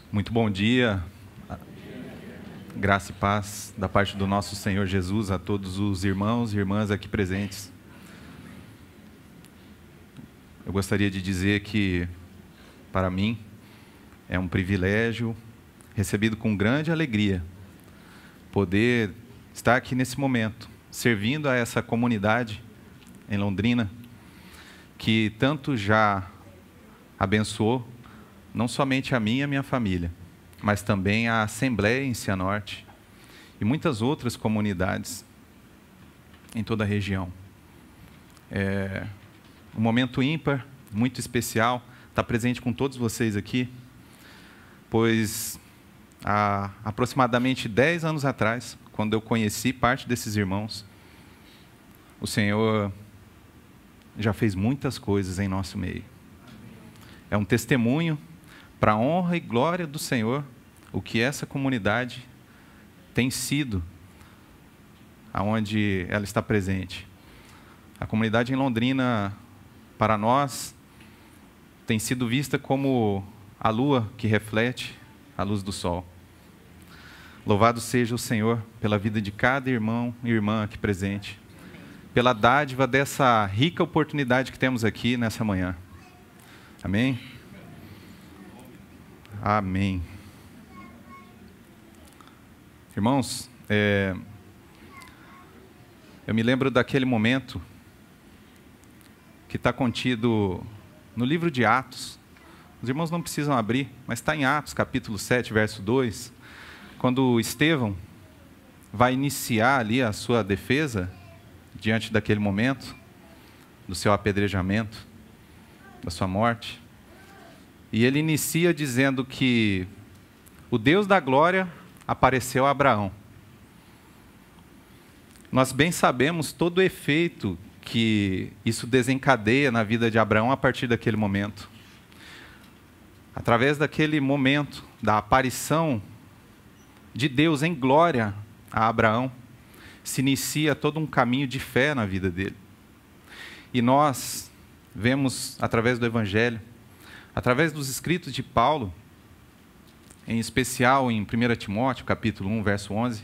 Muito bom dia, graça e paz da parte do nosso Senhor Jesus a todos os irmãos e irmãs aqui presentes. Eu gostaria de dizer que, para mim, é um privilégio, recebido com grande alegria, poder estar aqui nesse momento, servindo a essa comunidade em Londrina, que tanto já abençoou, não somente a mim e a minha família, mas também a Assembleia em Cianorte e muitas outras comunidades em toda a região. É um momento ímpar, muito especial, estar presente com todos vocês aqui, pois há aproximadamente 10 anos atrás, quando eu conheci parte desses irmãos, o Senhor já fez muitas coisas em nosso meio. É um testemunho para a honra e glória do Senhor, o que essa comunidade tem sido, aonde ela está presente. A comunidade em Londrina, para nós, tem sido vista como a lua que reflete a luz do sol. Louvado seja o Senhor pela vida de cada irmão e irmã aqui presente, pela dádiva dessa rica oportunidade que temos aqui nessa manhã. Amém? Amém. Irmãos, eu me lembro daquele momento que está contido no livro de Atos. Os irmãos não precisam abrir, mas está em Atos, capítulo 7, verso 2, quando Estevão vai iniciar ali a sua defesa diante daquele momento, do seu apedrejamento, da sua morte. E ele inicia dizendo que o Deus da glória apareceu a Abraão. Nós bem sabemos todo o efeito que isso desencadeia na vida de Abraão a partir daquele momento. Através daquele momento, da aparição de Deus em glória a Abraão, se inicia todo um caminho de fé na vida dele. E nós vemos, através do Evangelho, através dos escritos de Paulo, em especial em 1 Timóteo, capítulo 1, verso 11,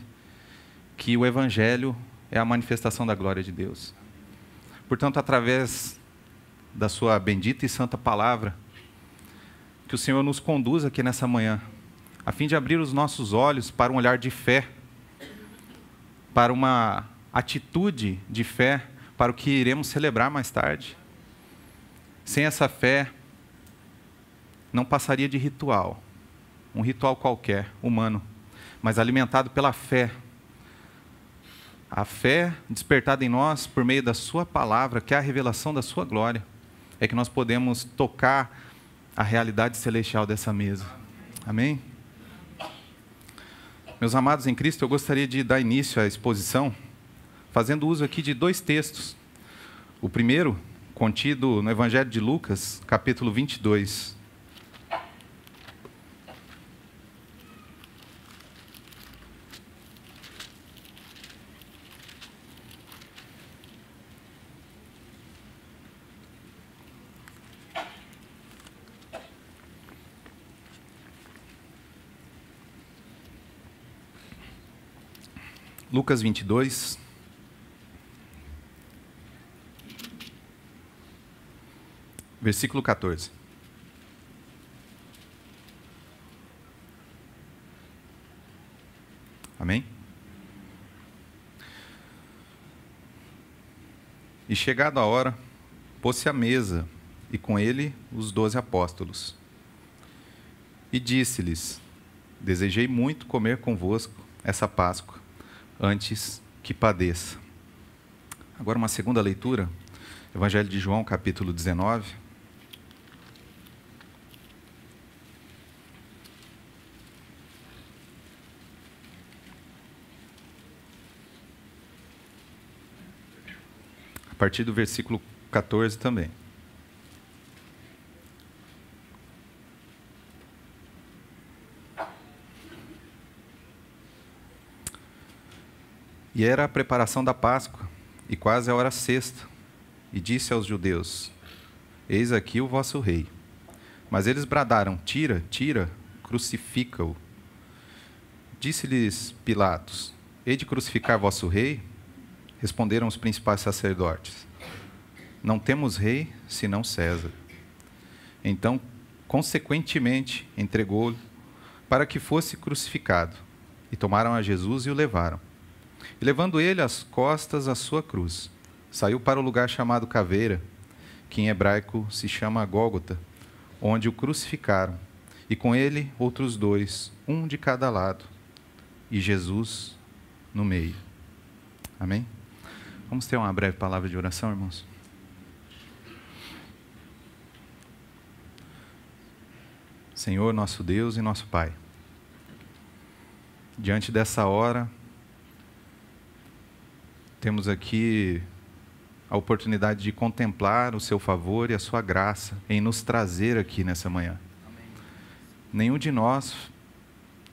que o Evangelho é a manifestação da glória de Deus. Portanto, através da sua bendita e santa palavra, que o Senhor nos conduza aqui nessa manhã, a fim de abrir os nossos olhos para um olhar de fé, para uma atitude de fé, para o que iremos celebrar mais tarde. Sem essa fé, não passaria de ritual, um ritual qualquer, humano, mas alimentado pela fé. A fé despertada em nós por meio da sua palavra, que é a revelação da sua glória, é que nós podemos tocar a realidade celestial dessa mesa. Amém? Meus amados em Cristo, eu gostaria de dar início à exposição, fazendo uso aqui de 2 textos. O primeiro, contido no Evangelho de Lucas, capítulo 22. Lucas 22, versículo 14. Amém? E chegada a hora, pôs-se à mesa, e com ele os 12 apóstolos. E disse-lhes: desejei muito comer convosco essa Páscoa, antes que padeça. Agora uma segunda leitura, Evangelho de João, capítulo 19. A partir do versículo 14 também. E era a preparação da Páscoa, e quase a hora sexta. E disse aos judeus: eis aqui o vosso rei. Mas eles bradaram: tira, tira, crucifica-o. Disse-lhes Pilatos: hei de crucificar vosso rei? Responderam os principais sacerdotes: não temos rei, senão César. Então, consequentemente, entregou-lhe para que fosse crucificado. E tomaram a Jesus e o levaram. E levando ele às costas a sua cruz, saiu para o lugar chamado Caveira, que em hebraico se chama Gólgota, onde o crucificaram, e com ele outros dois, um de cada lado, e Jesus no meio. Amém? Vamos ter uma breve palavra de oração, irmãos? Senhor, nosso Deus e nosso Pai, diante dessa hora, temos aqui a oportunidade de contemplar o seu favor e a sua graça em nos trazer aqui nessa manhã. Amém. Nenhum de nós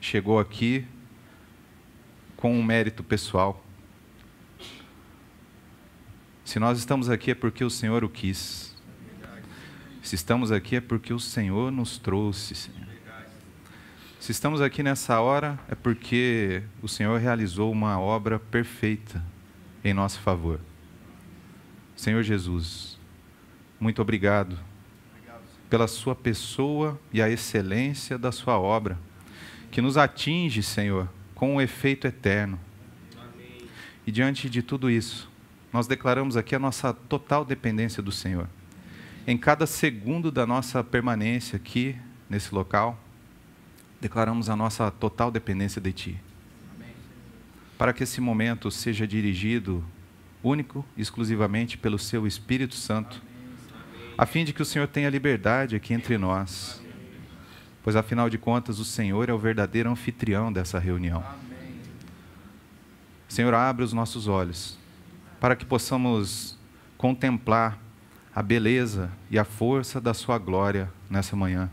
chegou aqui com um mérito pessoal. Se nós estamos aqui é porque o Senhor o quis. Se estamos aqui é porque o Senhor nos trouxe, Senhor. Se estamos aqui nessa hora é porque o Senhor realizou uma obra perfeita em nosso favor. Senhor Jesus, muito obrigado pela sua pessoa e a excelência da sua obra, que nos atinge, Senhor, com um efeito eterno. Amém. E diante de tudo isso, nós declaramos aqui a nossa total dependência do Senhor. Em cada segundo da nossa permanência aqui, nesse local, declaramos a nossa total dependência de Ti. Amém. Para que esse momento seja dirigido único e exclusivamente pelo Seu Espírito Santo, a fim de que o Senhor tenha liberdade aqui entre nós, pois afinal de contas o Senhor é o verdadeiro anfitrião dessa reunião. Senhor, abre os nossos olhos, para que possamos contemplar a beleza e a força da Sua glória nessa manhã,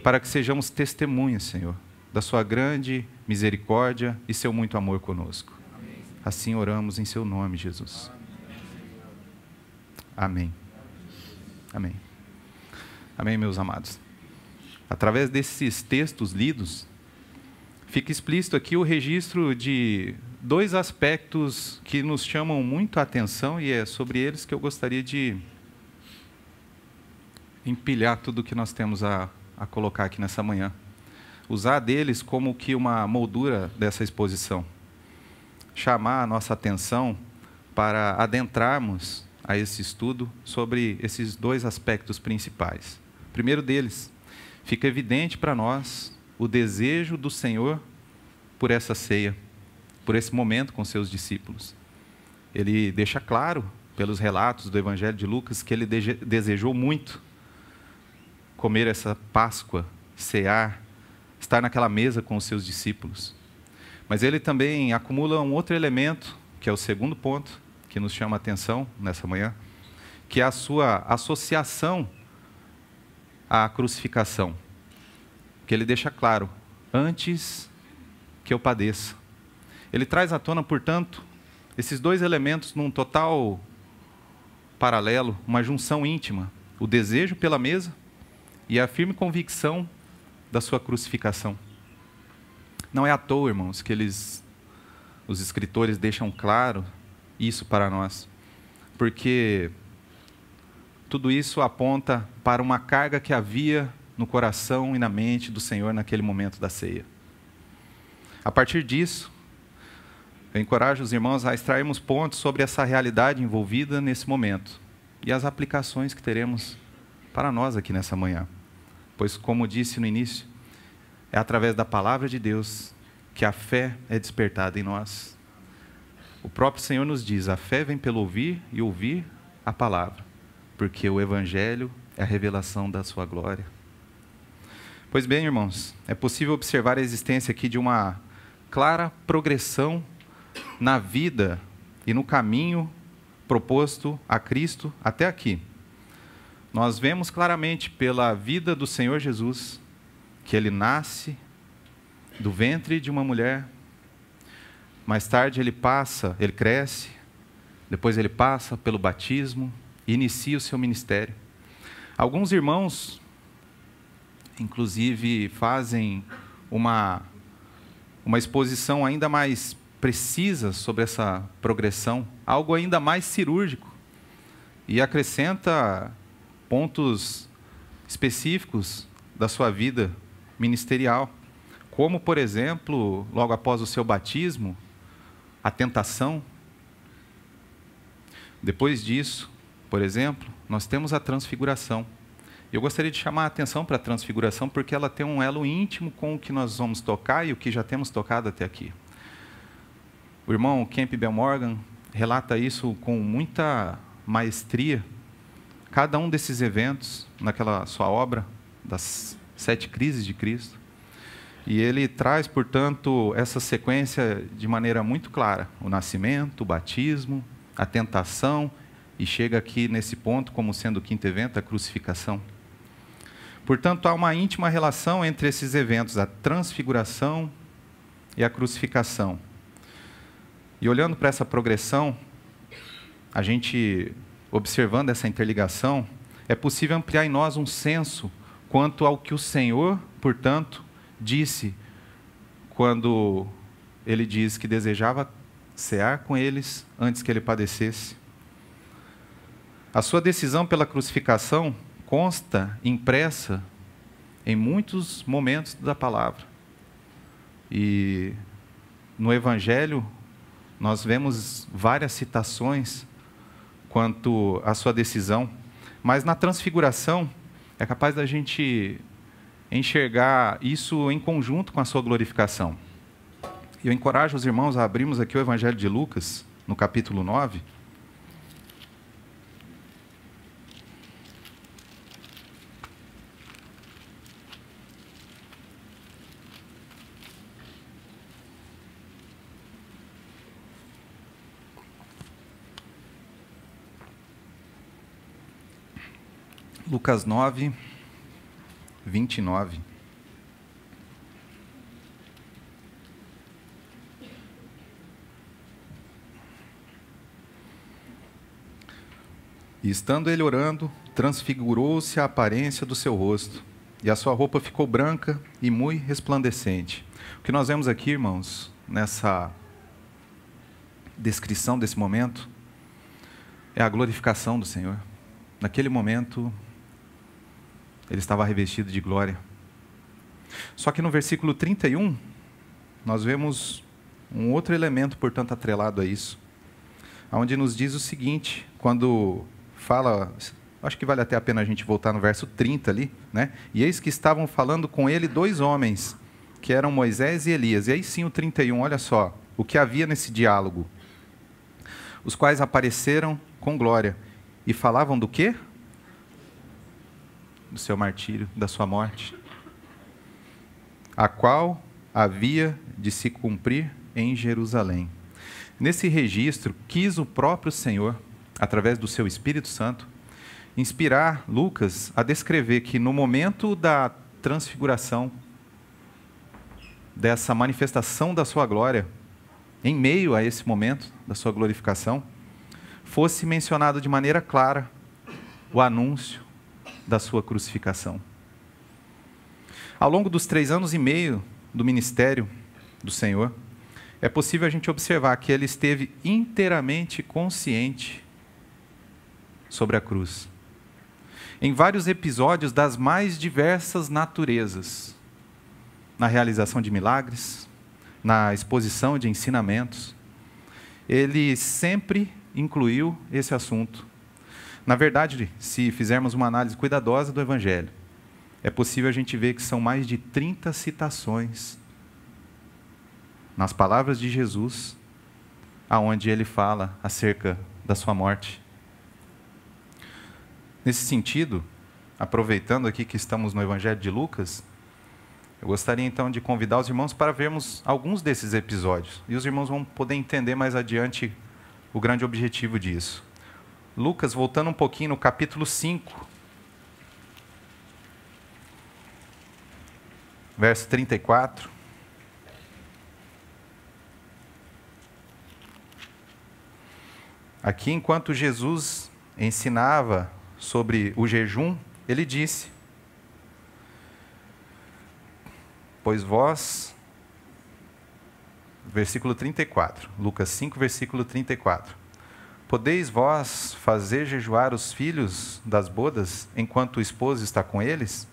para que sejamos testemunhas, Senhor, da Sua grande misericórdia e Seu muito amor conosco. Assim oramos em Seu nome, Jesus. Amém. Amém. Amém, meus amados. Através desses textos lidos, fica explícito aqui o registro de dois aspectos que nos chamam muito a atenção e é sobre eles que eu gostaria de empilhar tudo o que nós temos a colocar aqui nessa manhã. Usar deles como que uma moldura dessa exposição. Chamar a nossa atenção para adentrarmos a esse estudo sobre esses dois aspectos principais. O primeiro deles, fica evidente para nós o desejo do Senhor por essa ceia, por esse momento com seus discípulos. Ele deixa claro, pelos relatos do Evangelho de Lucas, que ele desejou muito comer essa Páscoa, cear, estar naquela mesa com os seus discípulos. Mas ele também acumula um outro elemento, que é o segundo ponto, que nos chama a atenção nessa manhã, que é a sua associação à crucificação. Que ele deixa claro, antes que eu padeça. Ele traz à tona, portanto, esses dois elementos num total paralelo, uma junção íntima, o desejo pela mesa e a firme convicção da sua crucificação. Não é à toa, irmãos, que os escritores deixam claro isso para nós, porque tudo isso aponta para uma carga que havia no coração e na mente do Senhor naquele momento da ceia. A partir disso, eu encorajo os irmãos a extrairmos pontos sobre essa realidade envolvida nesse momento e as aplicações que teremos para nós aqui nessa manhã. Pois, como disse no início, é através da palavra de Deus que a fé é despertada em nós. O próprio Senhor nos diz, a fé vem pelo ouvir e ouvir a palavra, porque o Evangelho é a revelação da sua glória. Pois bem, irmãos, é possível observar a existência aqui de uma clara progressão na vida e no caminho proposto a Cristo até aqui. Nós vemos claramente pela vida do Senhor Jesus que ele nasce do ventre de uma mulher, mais tarde ele cresce, depois ele passa pelo batismo e inicia o seu ministério. Alguns irmãos inclusive fazem uma exposição ainda mais precisa sobre essa progressão, algo ainda mais cirúrgico, e acrescenta pontos específicos da sua vida ministerial, como, por exemplo, logo após o seu batismo, a tentação. Depois disso, por exemplo, nós temos a transfiguração. Eu gostaria de chamar a atenção para a transfiguração, porque ela tem um elo íntimo com o que nós vamos tocar e o que já temos tocado até aqui. O irmão Campbell Morgan relata isso com muita maestria, cada um desses eventos, naquela sua obra, das 7 crises de Cristo. E ele traz, portanto, essa sequência de maneira muito clara: o nascimento, o batismo, a tentação, e chega aqui nesse ponto como sendo o 5º evento, a crucificação. Portanto, há uma íntima relação entre esses eventos, a transfiguração e a crucificação. E olhando para essa progressão, a gente, observando essa interligação, é possível ampliar em nós um senso quanto ao que o Senhor, portanto, disse quando ele diz que desejava cear com eles antes que ele padecesse. A sua decisão pela crucificação consta impressa em muitos momentos da palavra. E no Evangelho nós vemos várias citações quanto à sua decisão, mas na transfiguração é capaz da gente enxergar isso em conjunto com a sua glorificação. E eu encorajo os irmãos a abrirmos aqui o Evangelho de Lucas, no capítulo 9. Lucas 9, 29. E estando ele orando, transfigurou-se a aparência do seu rosto, e a sua roupa ficou branca e muito resplandecente. O que nós vemos aqui, irmãos, nessa descrição desse momento, é a glorificação do Senhor. Naquele momento, ele estava revestido de glória. Só que no versículo 31, nós vemos um outro elemento, portanto, atrelado a isso, onde nos diz o seguinte, quando fala, acho que vale até a pena a gente voltar no verso 30 ali, né? E eis que estavam falando com ele 2 homens, que eram Moisés e Elias. E aí sim o 31, olha só, o que havia nesse diálogo. Os quais apareceram com glória. E falavam do quê? Do seu martírio, da sua morte, a qual havia de se cumprir em Jerusalém. Nesse registro, quis o próprio Senhor, através do seu Espírito Santo, inspirar Lucas a descrever que no momento da transfiguração, dessa manifestação da sua glória, em meio a esse momento da sua glorificação, fosse mencionado de maneira clara o anúncio da sua crucificação. Ao longo dos 3 anos e meio do ministério do Senhor, é possível a gente observar que ele esteve inteiramente consciente sobre a cruz. Em vários episódios das mais diversas naturezas, na realização de milagres, na exposição de ensinamentos, ele sempre incluiu esse assunto. Na verdade, se fizermos uma análise cuidadosa do Evangelho, é possível a gente ver que são mais de 30 citações nas palavras de Jesus, aonde ele fala acerca da sua morte. Nesse sentido, aproveitando aqui que estamos no Evangelho de Lucas, eu gostaria então de convidar os irmãos para vermos alguns desses episódios. E os irmãos vão poder entender mais adiante o grande objetivo disso. Lucas, voltando um pouquinho no capítulo 5, verso 34. Aqui, enquanto Jesus ensinava sobre o jejum, ele disse: pois vós... Versículo 34, Lucas 5, versículo 34. Podeis vós fazer jejuar os filhos das bodas, enquanto o esposo está com eles?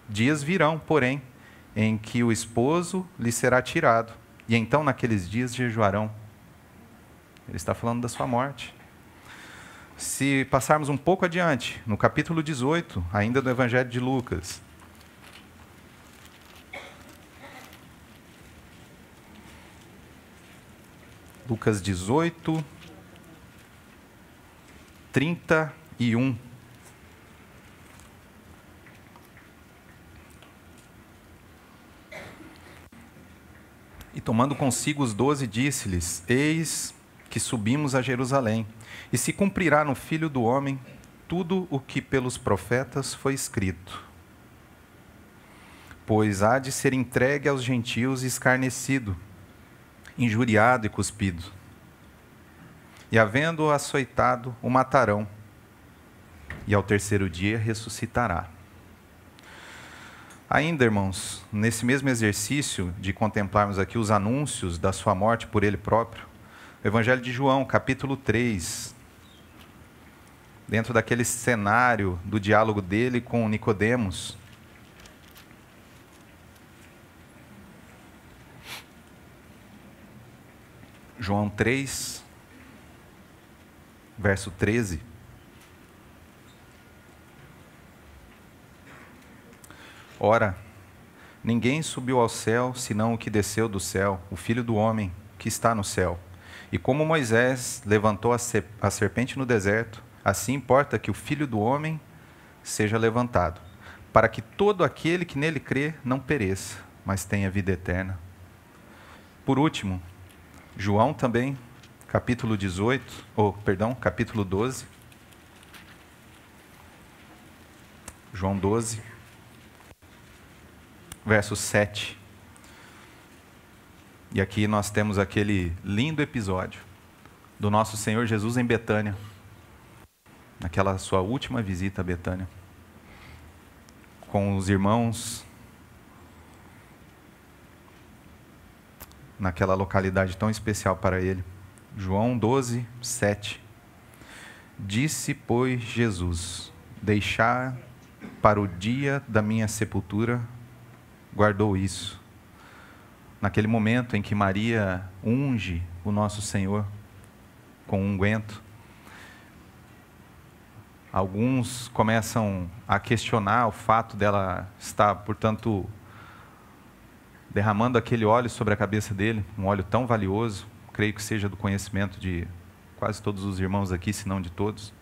Dias virão, porém, em que o esposo lhe será tirado, e então naqueles dias jejuarão. Ele está falando da sua morte. Se passarmos um pouco adiante, no capítulo 18, ainda do Evangelho de Lucas, Lucas 18, 31. E tomando consigo os 12, disse-lhes: Eis que subimos a Jerusalém, e se cumprirá no Filho do Homem tudo o que pelos profetas foi escrito. Pois há de ser entregue aos gentios e escarnecido, injuriado e cuspido. E havendo-o açoitado, o matarão, e ao terceiro dia ressuscitará. Ainda, irmãos, nesse mesmo exercício de contemplarmos aqui os anúncios da sua morte por ele próprio, o Evangelho de João, capítulo 3, dentro daquele cenário do diálogo dele com Nicodemos, João 3, verso 13. Ora, ninguém subiu ao céu, senão o que desceu do céu, o Filho do Homem, que está no céu. E como Moisés levantou a serpente no deserto, assim importa que o Filho do Homem seja levantado, para que todo aquele que nele crê não pereça, mas tenha vida eterna. Por último, João também, capítulo 12. João 12, verso 7. E aqui nós temos aquele lindo episódio do nosso Senhor Jesus em Betânia, naquela sua última visita a Betânia, com os irmãos, naquela localidade tão especial para ele. João 12, 7. Disse, pois, Jesus: deixar para o dia da minha sepultura, guardou isso. Naquele momento em que Maria unge o nosso Senhor com unguento, alguns começam a questionar o fato dela estar, portanto, derramando aquele óleo sobre a cabeça dele, um óleo tão valioso, creio que seja do conhecimento de quase todos os irmãos aqui, se não de todos.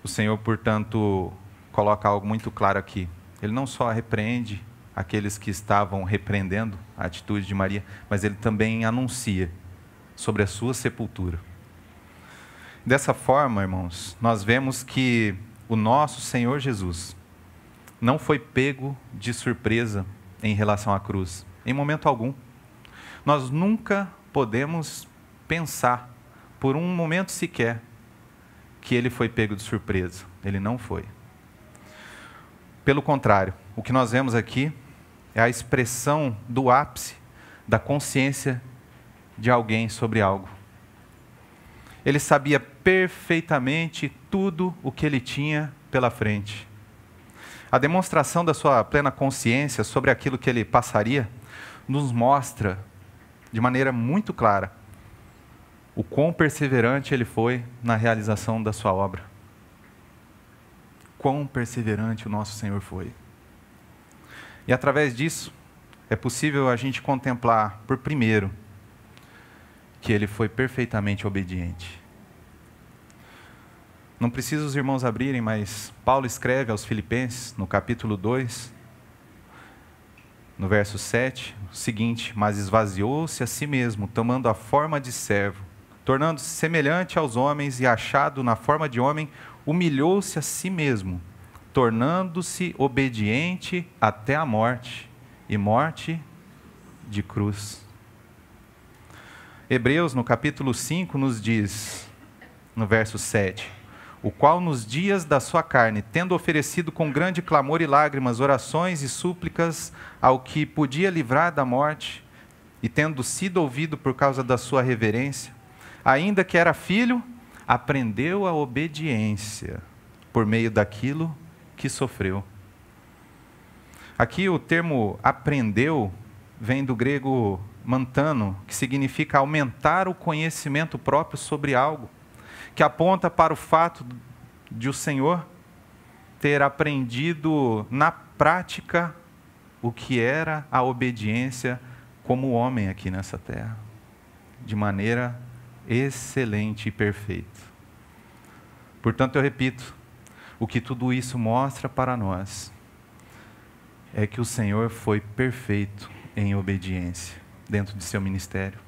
O Senhor, portanto, coloca algo muito claro aqui. Ele não só repreende aqueles que estavam repreendendo a atitude de Maria, mas ele também anuncia sobre a sua sepultura. Dessa forma, irmãos, nós vemos que o nosso Senhor Jesus não foi pego de surpresa em relação à cruz, em momento algum. Nós nunca podemos pensar, por um momento sequer, que ele foi pego de surpresa. Ele não foi. Pelo contrário, o que nós vemos aqui é a expressão do ápice da consciência de alguém sobre algo. Ele sabia perfeitamente tudo o que ele tinha pela frente. A demonstração da sua plena consciência sobre aquilo que ele passaria nos mostra de maneira muito clara o quão perseverante ele foi na realização da sua obra. Quão perseverante o nosso Senhor foi. E através disso, é possível a gente contemplar, por primeiro, que ele foi perfeitamente obediente. Não precisa os irmãos abrirem, mas Paulo escreve aos Filipenses, no capítulo 2, no verso 7, o seguinte: mas esvaziou-se a si mesmo, tomando a forma de servo, tornando-se semelhante aos homens e achado na forma de homem, humilhou-se a si mesmo, tornando-se obediente até a morte, e morte de cruz. Hebreus, no capítulo 5, nos diz, no verso 7, o qual nos dias da sua carne, tendo oferecido com grande clamor e lágrimas orações e súplicas ao que podia livrar da morte, e tendo sido ouvido por causa da sua reverência, ainda que era filho, aprendeu a obediência por meio daquilo que sofreu. Aqui o termo aprendeu vem do grego mantano, que significa aumentar o conhecimento próprio sobre algo, que aponta para o fato de o Senhor ter aprendido na prática o que era a obediência como homem aqui nessa terra, de maneira excelente e perfeita. Portanto, eu repito, o que tudo isso mostra para nós é que o Senhor foi perfeito em obediência dentro de seu ministério.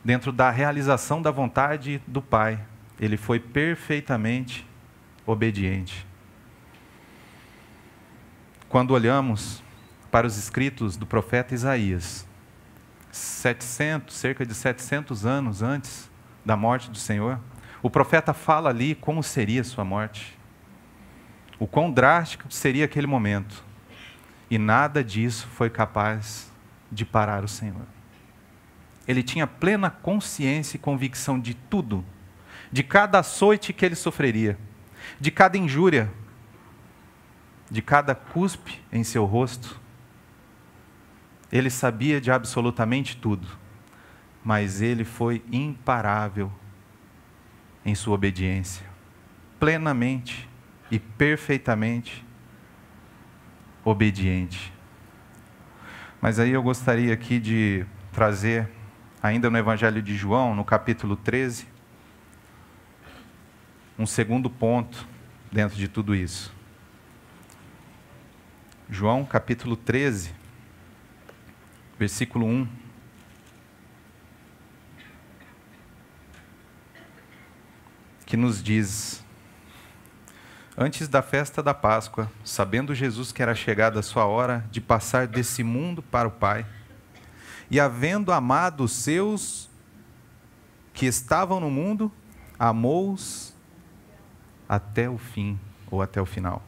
Dentro da realização da vontade do Pai, ele foi perfeitamente obediente. Quando olhamos para os escritos do profeta Isaías, cerca de 700 anos antes da morte do Senhor, o profeta fala ali como seria sua morte, o quão drástico seria aquele momento, e nada disso foi capaz de parar o Senhor. Ele tinha plena consciência e convicção de tudo, de cada açoite que ele sofreria, de cada injúria, de cada cuspe em seu rosto. Ele sabia de absolutamente tudo, mas ele foi imparável em sua obediência, plenamente e perfeitamente obediente. Mas aí eu gostaria aqui de trazer, ainda no Evangelho de João, no capítulo 13, um segundo ponto dentro de tudo isso. João capítulo 13, versículo 1. Que nos diz: antes da festa da Páscoa, sabendo Jesus que era chegada a sua hora de passar desse mundo para o Pai, e havendo amado os seus que estavam no mundo, amou-os até o fim, ou até o final.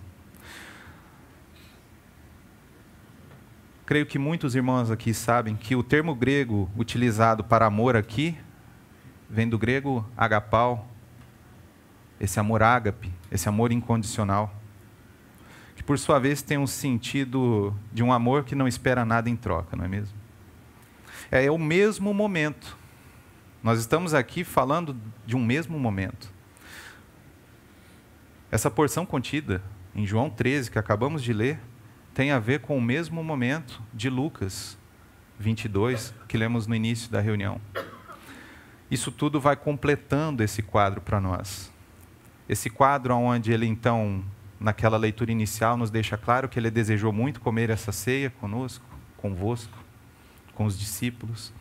Creio que muitos irmãos aqui sabem que o termo grego utilizado para amor aqui, vem do grego agapau, esse amor ágape, esse amor incondicional, que por sua vez tem um sentido de um amor que não espera nada em troca, não é mesmo? É o mesmo momento. Nós estamos aqui falando de um mesmo momento. Essa porção contida em João 13, que acabamos de ler, tem a ver com o mesmo momento de Lucas 22, que lemos no início da reunião. Isso tudo vai completando esse quadro para nós. Esse quadro onde ele então, naquela leitura inicial, nos deixa claro que ele desejou muito comer essa ceia conosco, convosco, com os discípulos,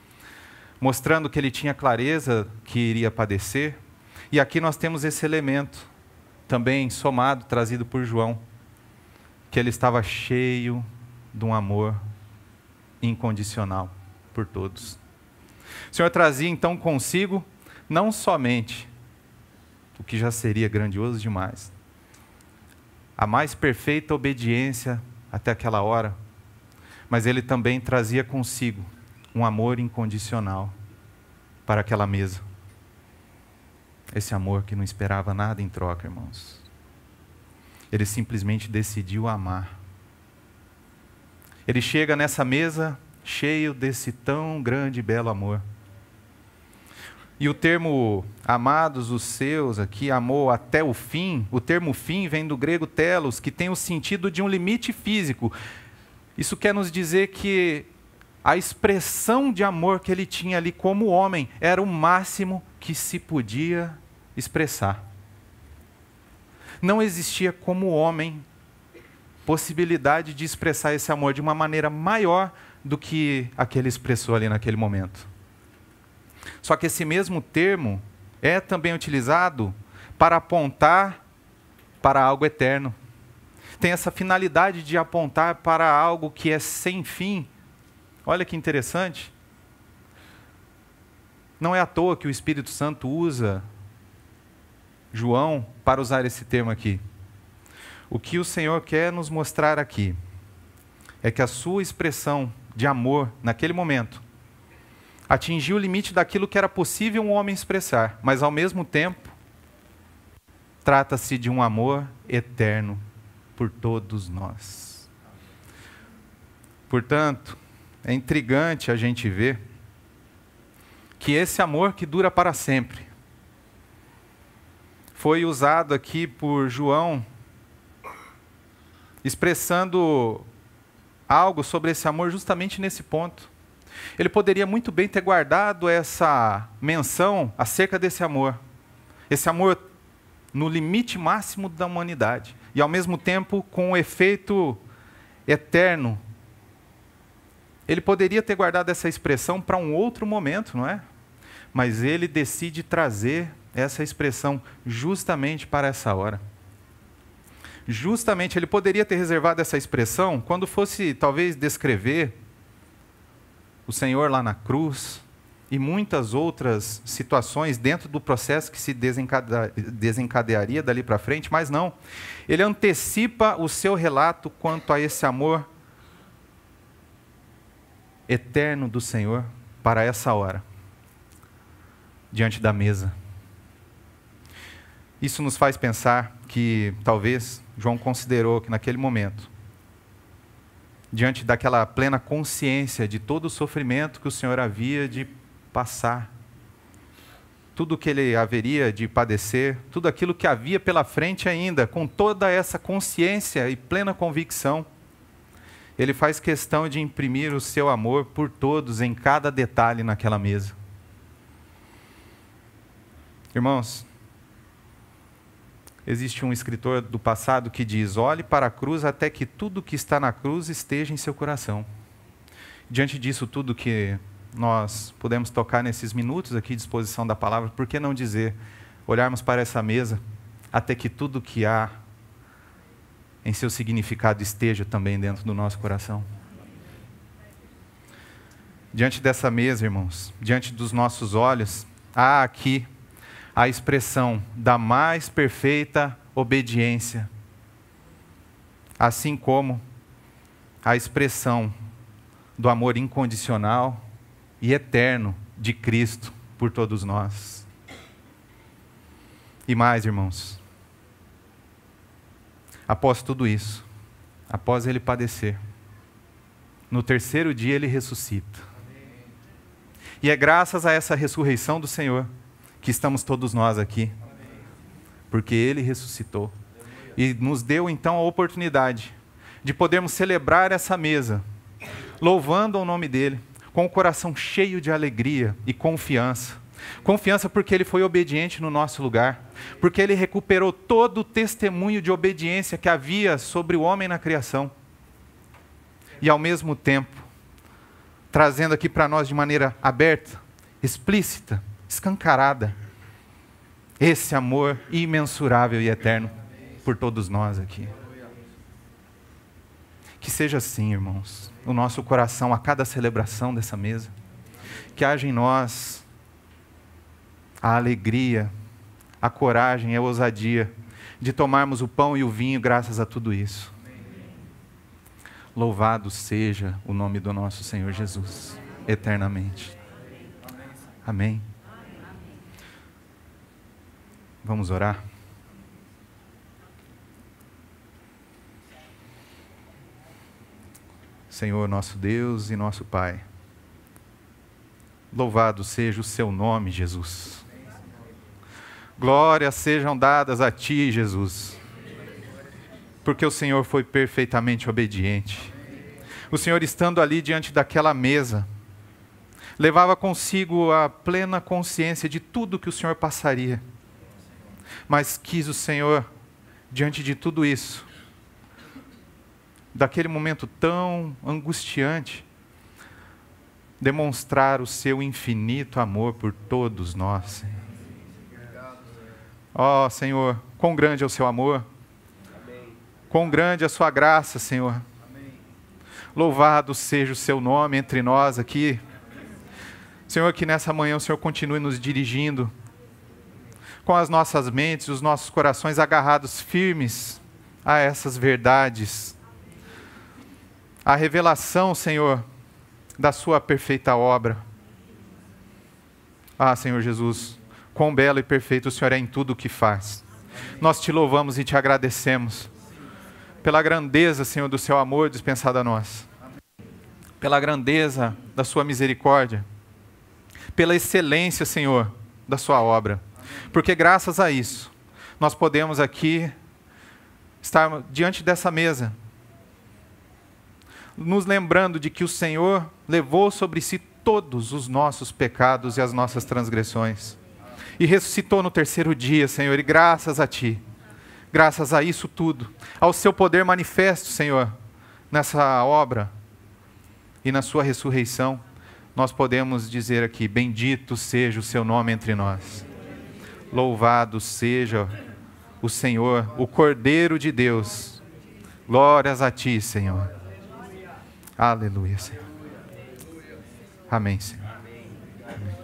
mostrando que ele tinha clareza que iria padecer. E aqui nós temos esse elemento, também somado, trazido por João, que ele estava cheio de um amor incondicional por todos. O Senhor trazia então consigo, não somente o que já seria grandioso demais, a mais perfeita obediência até aquela hora, mas ele também trazia consigo um amor incondicional para aquela mesa. Esse amor que não esperava nada em troca, irmãos. Ele simplesmente decidiu amar. Ele chega nessa mesa cheio desse tão grande e belo amor. E o termo amados os seus aqui, amou até o fim, o termo fim vem do grego telos, que tem o sentido de um limite físico. Isso quer nos dizer que a expressão de amor que ele tinha ali como homem era o máximo que se podia expressar. Não existia como homem possibilidade de expressar esse amor de uma maneira maior do que a que ele expressou ali naquele momento. Só que esse mesmo termo é também utilizado para apontar para algo eterno. Tem essa finalidade de apontar para algo que é sem fim. Olha que interessante. Não é à toa que o Espírito Santo usa João para usar esse termo aqui. O que o Senhor quer nos mostrar aqui é que a sua expressão de amor, naquele momento, atingiu o limite daquilo que era possível um homem expressar, mas ao mesmo tempo, trata-se de um amor eterno por todos nós. Portanto, é intrigante a gente ver que esse amor que dura para sempre foi usado aqui por João, expressando algo sobre esse amor justamente nesse ponto. Ele poderia muito bem ter guardado essa menção acerca desse amor. Esse amor no limite máximo da humanidade. E ao mesmo tempo com um efeito eterno. Ele poderia ter guardado essa expressão para um outro momento, não é? Mas ele decide trazer essa expressão justamente para essa hora. Justamente, ele poderia ter reservado essa expressão quando fosse, talvez, descrever o Senhor lá na cruz e muitas outras situações dentro do processo que se desencadearia dali para frente, mas não. Ele antecipa o seu relato quanto a esse amor eterno do Senhor para essa hora, diante da mesa. Isso nos faz pensar que, talvez, João considerou que naquele momento, diante daquela plena consciência de todo o sofrimento que o Senhor havia de passar, tudo que ele haveria de padecer, tudo aquilo que havia pela frente ainda, com toda essa consciência e plena convicção, ele faz questão de imprimir o seu amor por todos, em cada detalhe naquela mesa. Irmãos, existe um escritor do passado que diz: olhe para a cruz até que tudo que está na cruz esteja em seu coração. Diante disso tudo que nós podemos tocar nesses minutos aqui de exposição da palavra, por que não dizer, olharmos para essa mesa até que tudo que há em seu significado esteja também dentro do nosso coração? Diante dessa mesa, irmãos, diante dos nossos olhos, há aqui a expressão da mais perfeita obediência, assim como a expressão do amor incondicional e eterno de Cristo por todos nós. E mais, irmãos, após tudo isso, após ele padecer, no terceiro dia ele ressuscita. E é graças a essa ressurreição do Senhor que estamos todos nós aqui, porque ele ressuscitou e nos deu então a oportunidade de podermos celebrar essa mesa, louvando ao nome dele, com o coração cheio de alegria e confiança. Confiança porque ele foi obediente no nosso lugar, porque ele recuperou todo o testemunho de obediência que havia sobre o homem na criação. E ao mesmo tempo, trazendo aqui para nós de maneira aberta, explícita, escancarada, esse amor imensurável e eterno por todos nós aqui. Que seja assim, irmãos, o nosso coração a cada celebração dessa mesa, que haja em nós a alegria, a coragem e a ousadia de tomarmos o pão e o vinho graças a tudo isso. Louvado seja o nome do nosso Senhor Jesus, eternamente. Amém. Vamos orar? Senhor, nosso Deus e nosso Pai, louvado seja o seu nome, Jesus. Glórias sejam dadas a Ti, Jesus, porque o Senhor foi perfeitamente obediente. O Senhor, estando ali diante daquela mesa, levava consigo a plena consciência de tudo que o Senhor passaria. Mas quis o Senhor, diante de tudo isso, daquele momento tão angustiante, demonstrar o seu infinito amor por todos nós. Ó Senhor, quão grande é o seu amor, quão grande é a sua graça, Senhor. Louvado seja o seu nome entre nós aqui. Senhor, que nessa manhã o Senhor continue nos dirigindo, com as nossas mentes, os nossos corações agarrados firmes a essas verdades. A revelação, Senhor, da sua perfeita obra. Ah, Senhor Jesus, quão belo e perfeito o Senhor é em tudo o que faz. Nós te louvamos e te agradecemos pela grandeza, Senhor, do seu amor dispensado a nós, pela grandeza da sua misericórdia, pela excelência, Senhor, da sua obra, porque graças a isso, nós podemos aqui estar diante dessa mesa, nos lembrando de que o Senhor levou sobre si todos os nossos pecados e as nossas transgressões, e ressuscitou no terceiro dia, Senhor, e graças a Ti, graças a isso tudo, ao Seu poder manifesto, Senhor, nessa obra e na Sua ressurreição, nós podemos dizer aqui, bendito seja o Seu nome entre nós, louvado seja o Senhor, o Cordeiro de Deus, glórias a Ti, Senhor. Aleluia, Senhor. Amém, Senhor. Amém.